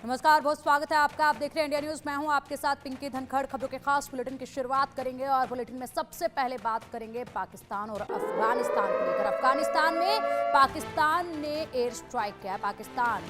नमस्कार, बहुत स्वागत है आपका। आप देख रहे हैं इंडिया न्यूज। मैं हूं आपके साथ पिंकी धनखड़। खबरों के खास बुलेटिन की शुरुआत करेंगे और बुलेटिन में सबसे पहले बात करेंगे पाकिस्तान और अफगानिस्तान को लेकर। अफगानिस्तान में पाकिस्तान ने एयर स्ट्राइक किया। पाकिस्तान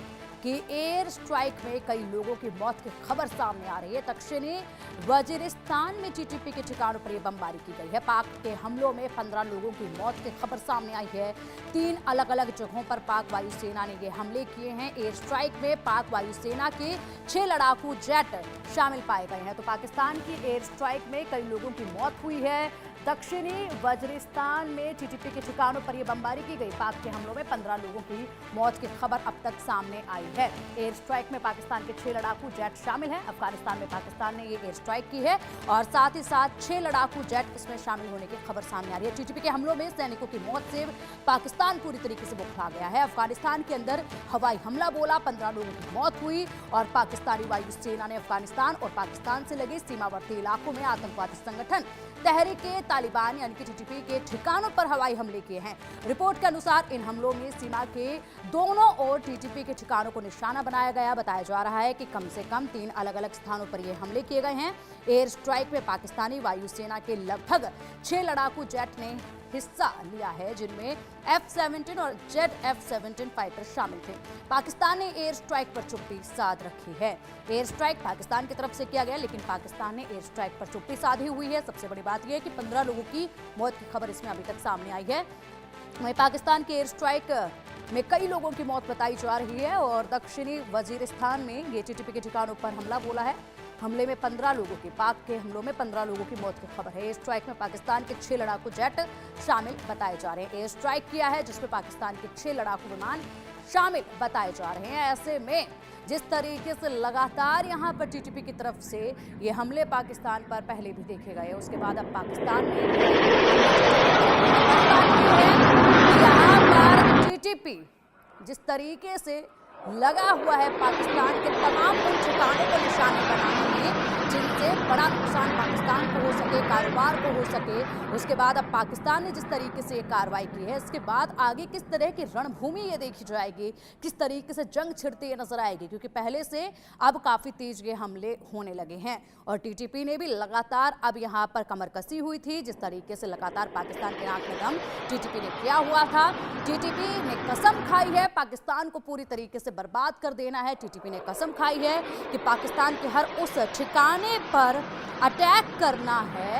की एयर स्ट्राइक में कई लोगों की मौत की खबर सामने आ रही है। दक्षिणी वजीरिस्तान में टीटीपी के ठिकानों पर यह बमबारी की गई है। पाक के हमलों में 15 लोगों की मौत की खबर सामने आई है। 3 अलग अलग जगहों पर पाक वायुसेना ने ये हमले किए हैं। एयर स्ट्राइक में पाक वायुसेना के 6 लड़ाकू जेट शामिल पाए गए हैं। तो पाकिस्तान की एयर स्ट्राइक में कई लोगों की मौत हुई है। दक्षिणी वजीरिस्तान में टीटीपी के ठिकानों पर यह बमबारी की गई। पाक के हमलों में 15 लोगों की मौत की खबर अब तक सामने आई है। एयर स्ट्राइक में पाकिस्तान के 6 लड़ाकू जेट शामिल हैं। अफगानिस्तान में पाकिस्तान ने ये एयर स्ट्राइक की है और साथ ही साथ 6 लड़ाकू जेट इसमें शामिल होने की खबर सामने आ रही है। टीटीपी के हमलों में सैनिकों की मौत से पाकिस्तान पूरी तरीके से बौखला गया है। अफगानिस्तान के अंदर हवाई हमला बोला, 15 लोगों की मौत हुई और पाकिस्तानी वायुसेना ने अफगानिस्तान और पाकिस्तान से लगे सीमावर्ती इलाकों में आतंकवादी संगठन तहरीके तालिबान यानी कि टीटीपी के ठिकानों पर हवाई हमले किए हैं। रिपोर्ट के अनुसार इन हमलों में सीमा के दोनों ओर टीटीपी के ठिकानों को निशाना बनाया गया। बताया जा रहा है कि कम से कम 3 अलग अलग स्थानों पर ये हमले किए गए हैं। एयर स्ट्राइक में पाकिस्तानी वायुसेना के लगभग 6 लड़ाकू जेट ने हिस्सा लिया है, जिनमें F-17 और जेट F-17 फाइटर शामिल थे। पाकिस्तान ने एयर स्ट्राइक पर चुप्पी साध रखी है। एयर स्ट्राइक पाकिस्तान की तरफ से किया गया, लेकिन पाकिस्तान ने एयर स्ट्राइक पर चुप्पी साधी हुई है। सबसे बड़ी बात यह है कि 15 लोगों की मौत की खबर इसमें अभी तक सामने आई है। वहीं पाकिस्तान के एयर स्ट्राइक में कई लोगों की मौत बताई जा रही है और दक्षिणी वजीरिस्तान में ये टीटीपी के ठिकानों पर हमला बोला है। हमले में 15 लोगों की, पाक के हमलों में 15 लोगों की मौत की खबर है। एयर स्ट्राइक में पाकिस्तान के 6 लड़ाकू जेट शामिल बताए जा रहे हैं। एयर स्ट्राइक किया है जिसमें पाकिस्तान के 6 लड़ाकू विमान शामिल बताए जा रहे हैं। ऐसे में जिस तरीके से लगातार यहाँ पर टीटीपी की तरफ से ये हमले पाकिस्तान पर पहले भी देखे गए, उसके बाद अब पाकिस्तान में यहाँ पर टीटीपी जिस तरीके से लगा हुआ है पाकिस्तान के तमाम उन ठिकानों को निशाने बनाने में जिनसे बड़ा नुकसान पाकिस्तान को हो सके, कारोबार को हो सके। उसके बाद अब पाकिस्तान ने जिस तरीके से कार्रवाई की है, इसके बाद आगे किस तरह की रणभूमि ये देखी जाएगी, किस तरीके से जंग छिड़ते ये नजर आएगी, क्योंकि पहले से अब काफी तेज ये हमले होने लगे हैं और टीटीपी ने भी लगातार अब यहाँ पर कमर कसी हुई थी। जिस तरीके से लगातार पाकिस्तान के नाक में दम टीटीपी ने किया हुआ था। टीटीपी ने कसम खाई है पाकिस्तान को पूरी तरीके से बर्बाद कर देना है। टीटीपी ने कसम खाई है कि पाकिस्तान के हर उस ठिकाने पर अटैक करना है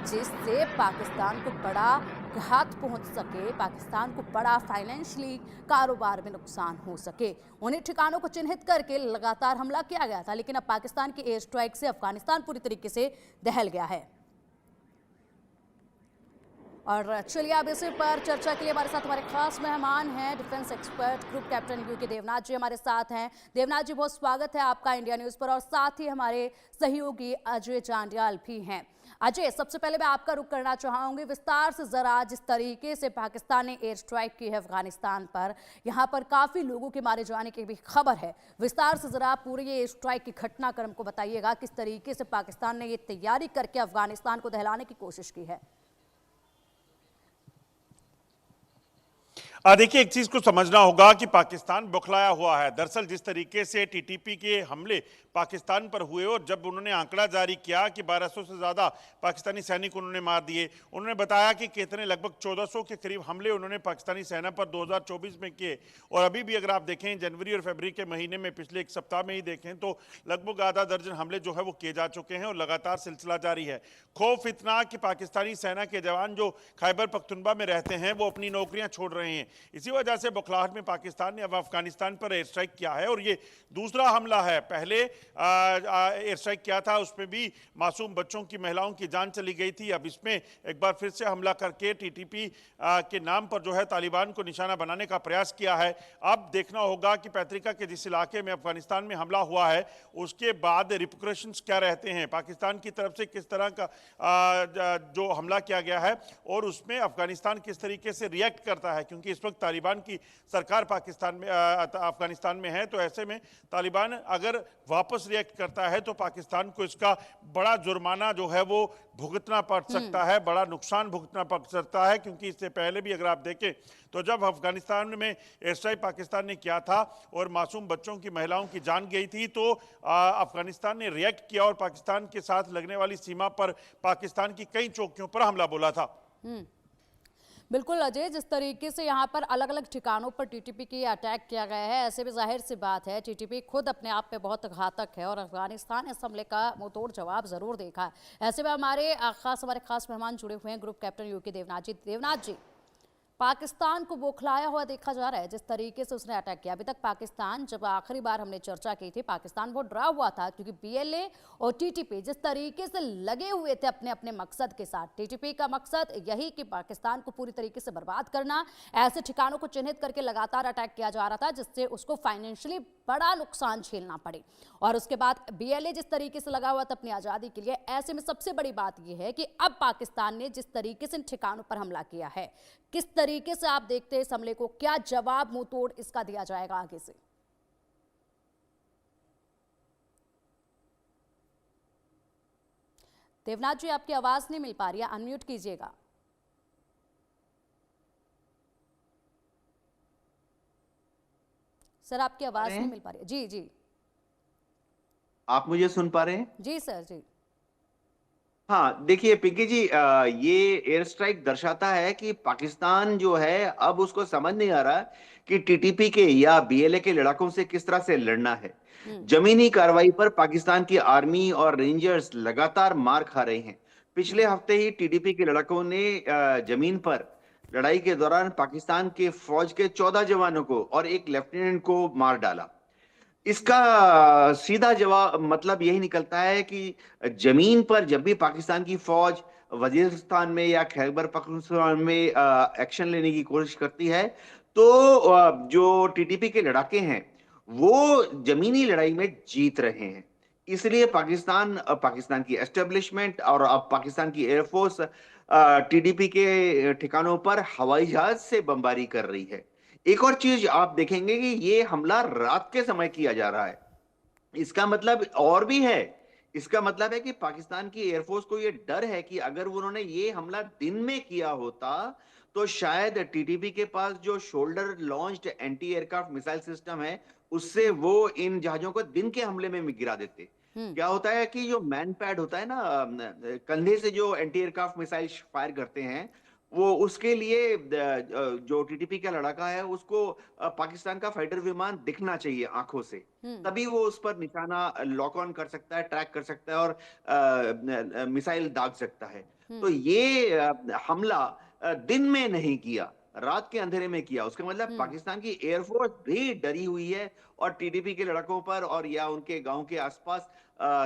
जिससे पाकिस्तान को बड़ा घात पहुंच सके, पाकिस्तान को बड़ा फाइनेंशियली कारोबार में नुकसान हो सके। उन्हीं ठिकानों को चिन्हित करके लगातार हमला किया गया था, लेकिन अब पाकिस्तान की एयर स्ट्राइक से अफगानिस्तान पूरी तरीके से दहल गया है। और चलिए अब इसी पर चर्चा के लिए हमारे साथ हमारे खास मेहमान हैं defence expert group captain U K Devnath ji हमारे साथ हैं। देवनाथ जी, बहुत स्वागत है आपका इंडिया न्यूज पर। और साथ ही हमारे सहयोगी अजय चांडियाल भी हैं। अजय, सबसे पहले मैं आपका रुख करना चाहूंगी, विस्तार से जरा जिस तरीके से पाकिस्तान ने एयर स्ट्राइक की है अफगानिस्तान पर, यहाँ पर काफी लोगों के मारे जाने की भी खबर है। विस्तार से जरा पूरे ये एयर स्ट्राइक की घटनाक्रम को बताइएगा, किस तरीके से पाकिस्तान ने ये तैयारी करके अफगानिस्तान को दहलाने की कोशिश की है। देखिए, एक चीज को समझना होगा कि पाकिस्तान बौखलाया हुआ है। दरअसल जिस तरीके से टीटीपी के हमले पाकिस्तान पर हुए और जब उन्होंने आंकड़ा जारी किया कि 1200 से ज्यादा पाकिस्तानी सैनिक उन्होंने मार दिए, उन्होंने बताया कि कितने लगभग 1400 के करीब हमले उन्होंने पाकिस्तानी सेना पर 2024 में किए। और अभी भी अगर आप देखें जनवरी और फरवरी के महीने में, पिछले एक सप्ताह में ही देखें तो लगभग आधा दर्जन हमले जो है वो किए जा चुके हैं और लगातार सिलसिला जारी है। खौफ इतना कि पाकिस्तानी सेना के जवान जो खैबर पख्तूनख्वा में रहते हैं वो अपनी नौकरियां छोड़ रहे हैं। इसी वजह से बौखलाहट में पाकिस्तान ने अब अफगानिस्तान पर एयर स्ट्राइक किया है और ये दूसरा हमला है। पहले एयर स्ट्राइक किया था, उसमें भी मासूम बच्चों की, महिलाओं की जान चली गई थी। अब इसमें एक बार फिर से हमला करके टीटीपी के नाम पर जो है तालिबान को निशाना बनाने का प्रयास किया है। अब देखना होगा कि पैतृका के जिस इलाके में अफगानिस्तान में हमला हुआ है उसके बाद रिपरकशंस क्या रहते हैं, पाकिस्तान की तरफ से किस तरह का जो हमला किया गया है और उसमें अफगानिस्तान किस तरीके से रिएक्ट करता है, क्योंकि इस वक्त तालिबान की सरकार पाकिस्तान में अफगानिस्तान में है, तो ऐसे में तालिबान अगर वापस रिएक्ट करता है तो पाकिस्तान को इसका बड़ा जुर्माना जो है वो भुगतना पड़ सकता है, बड़ा नुकसान भुगतना पड़ सकता है। क्योंकि इससे पहले भी अगर आप देखें तो जब अफगानिस्तान में एयर स्ट्राइक पाकिस्तान ने किया था और मासूम बच्चों की, महिलाओं की जान गई थी, तो अफगानिस्तान ने रिएक्ट किया और पाकिस्तान के साथ लगने वाली सीमा पर पाकिस्तान की कई चौकियों पर हमला बोला था। बिल्कुल अजय, जिस तरीके से यहाँ पर अलग अलग ठिकानों पर टीटीपी की अटैक किया गया है, ऐसे में जाहिर सी बात है टीटीपी खुद अपने आप पे बहुत घातक है और अफगानिस्तान इस हमले का मुंहतोड़ जवाब जरूर देखा है। ऐसे में हमारे खास मेहमान जुड़े हुए हैं, ग्रुप कैप्टन यूके देवनाथ जी। देवनाथ जी, पाकिस्तान को बौखलाया हुआ देखा जा रहा है जिस तरीके से उसने अटैक किया। अभी तक पाकिस्तान, जब आखिरी बार हमने चर्चा की थी, पाकिस्तान बहुत डरा हुआ था क्योंकि बीएलए और टीटीपी जिस तरीके से लगे हुए थे अपने अपने मकसद के साथ। टीटीपी का मकसद यही कि पाकिस्तान को पूरी तरीके से बर्बाद करना, ऐसे ठिकानों को चिन्हित करके लगातार अटैक किया जा रहा था जिससे उसको फाइनेंशियली बड़ा नुकसान झेलना पड़े। और उसके बाद बीएलए जिस तरीके से लगा हुआ था अपनी आज़ादी के लिए। ऐसे में सबसे बड़ी बात यह है कि अब पाकिस्तान ने जिस तरीके से इन ठिकानों पर हमला किया है, किस तरीके से आप देखते हैं इस हमले को? क्या जवाब मुंह तोड़ इसका दिया जाएगा आगे से? देवनाथ जी, आपकी आवाज नहीं मिल पा रही है, अनम्यूट कीजिएगा। सर, आपकी आवाज नहीं मिल पा रही है। जी जी, आप मुझे सुन पा रहे हैं? जी सर जी। हाँ, देखिए पिंकी जी, ये एयर स्ट्राइक दर्शाता है कि पाकिस्तान जो है अब उसको समझ नहीं आ रहा कि टीटीपी के या बीएलए के लड़ाकों से किस तरह से लड़ना है। जमीनी कार्रवाई पर पाकिस्तान की आर्मी और रेंजर्स लगातार मार खा रहे हैं। पिछले हफ्ते ही टीटीपी के लड़ाकों ने जमीन पर लड़ाई के दौरान पाकिस्तान के फौज के 14 जवानों को और एक लेफ्टिनेंट को मार डाला। इसका सीधा जवाब मतलब यही निकलता है कि जमीन पर जब भी पाकिस्तान की फौज वजीरिस्तान में या खैबर पख्तूनख्वा में एक्शन लेने की कोशिश करती है, तो जो टीटीपी के लड़ाके हैं वो जमीनी लड़ाई में जीत रहे हैं। इसलिए पाकिस्तान की एस्टेब्लिशमेंट और अब पाकिस्तान की एयरफोर्स टीडीपी के ठिकानों पर हवाई जहाज से बमबारी कर रही है। एक और चीज आप देखेंगे कि ये हमला रात के समय किया जा रहा है। इसका मतलब और भी है। इसका मतलब है कि पाकिस्तान की एयरफोर्स को ये डर है कि अगर उन्होंने ये हमला दिन में किया होता तो शायद टीटीपी के पास जो shoulder launched anti aircraft missile system है उससे वो इन जहाजों को दिन के हमले में गिरा देते। क्या होता है कि जो मैन पैड होता है ना, कंधे से जो एंटी एयरक्राफ्ट मिसाइल फायर करते हैं, वो उसके लिए जो टीटीपी का लड़ाका है उसको पाकिस्तान का फाइटर विमान दिखना चाहिए आंखों से, तभी वो उस पर निशाना लॉक ऑन कर सकता है, ट्रैक कर सकता है और मिसाइल दाग सकता है। तो ये हमला दिन में नहीं किया, रात के अंधेरे में किया। उसका मतलब पाकिस्तान की एयरफोर्स भी डरी हुई है और टीटीपी के लड़कों पर और या उनके गांव के आसपास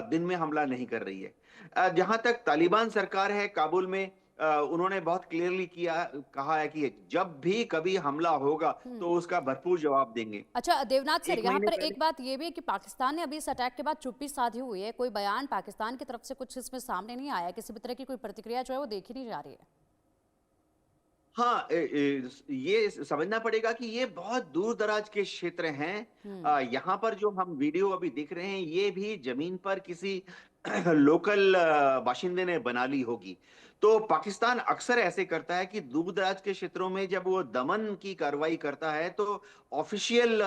दिन में हमला नहीं कर रही है। जहां तक तालिबान सरकार है काबुल में, उन्होंने बहुत क्लियरली कहा है कि जब भी कभी हमला होगा तो उसका भरपूर जवाब देंगे। अच्छा देवनाथ सर, यहाँ पर एक बात ये भी है कि पाकिस्तान ने अभी इस अटैक के बाद चुप्पी साधी हुई है। कोई बयान पाकिस्तान की तरफ से कुछ इसमें सामने नहीं आया, किसी भी तरह की कोई प्रतिक्रिया जो है वो देखी नहीं जा रही है। हाँ, ये समझना पड़ेगा कि ये बहुत दूर दराज के क्षेत्र हैं। यहाँ पर जो हम वीडियो अभी देख रहे हैं ये भी जमीन पर किसी लोकल बाशिंदे ने बना ली होगी। तो पाकिस्तान अक्सर ऐसे करता है कि दूर दराज के क्षेत्रों में जब वो दमन की कार्रवाई करता है तो ऑफिशियल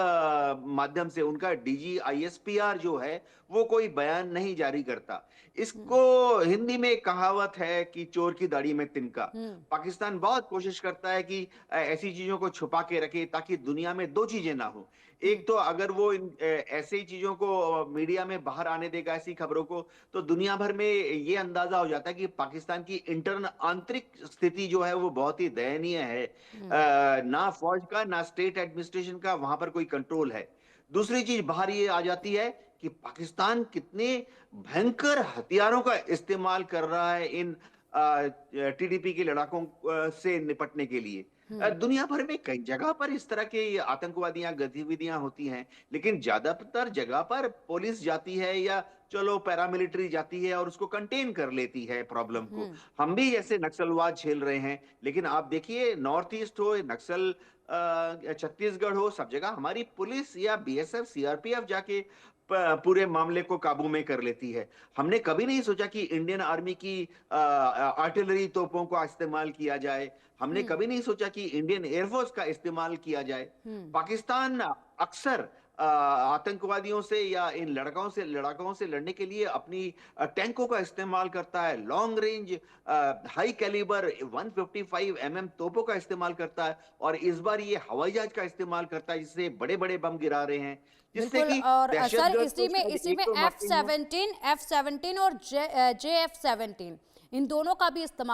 माध्यम से उनका डीजी आईएसपीआर जो है वो कोई बयान नहीं जारी करता। इसको हिंदी में एक कहावत है कि चोर की दाढ़ी में तिनका। पाकिस्तान बहुत कोशिश करता है कि ऐसी चीजों को छुपा के रखे ताकि दुनिया में दो चीजें ना हो। एक तो अगर वो ऐसे ही चीजों को मीडिया में बाहर आने देगा, ऐसी खबरों को, तो दुनिया भर में ये अंदाजा हो जाता है कि पाकिस्तान की आंतरिक स्थिति जो है वो बहुत ही दयनीय है। ना फौज का ना स्टेट एडमिनिस्ट्रेशन का वहां पर कोई कंट्रोल है। दूसरी चीज बाहर ये आ जाती है कि पाकिस्तान कितने भयंकर हथियारों का इस्तेमाल कर रहा है इन टीडीपी के लड़ाकों से निपटने के लिए। दुनिया भर में कई जगह पर इस तरह की आतंकवादियां गतिविधियां होती हैं, लेकिन ज्यादातर जगह पर पुलिस जाती है या चलो पैरामिलिट्री जाती है और उसको कंटेन कर लेती है प्रॉब्लम को। हम भी जैसे नक्सलवाद झेल रहे हैं, लेकिन आप देखिए नॉर्थ ईस्ट हो, नक्सल छत्तीसगढ़ हो, सब जगह हमारी पुलिस या बीएसएफ सीआरपीएफ जाके पूरे मामले को काबू में कर लेती है। हमने कभी नहीं सोचा कि इंडियन आर्मी की आर्टिलरी तोपों का इस्तेमाल किया जाए। हमने कभी नहीं सोचा कि इंडियन एयरफोर्स का इस्तेमाल किया जाए। पाकिस्तान अक्सर आतंकवादियों से या इन लड़ाकों से लड़ने के लिए अपनी टैंकों का इस्तेमाल करता है, लॉन्ग रेंज हाई कैलिबर 155 तोपों का इस्तेमाल करता है, और इस बार ये हवाई जहाज का इस्तेमाल करता है, जिससे बड़े बड़े बम गिरा रहे हैं, जिससे बिल्कुल। कि और सर दहशतगर्द इसी में F-17 और JF-17 इन दोनों का भी इस्तेमाल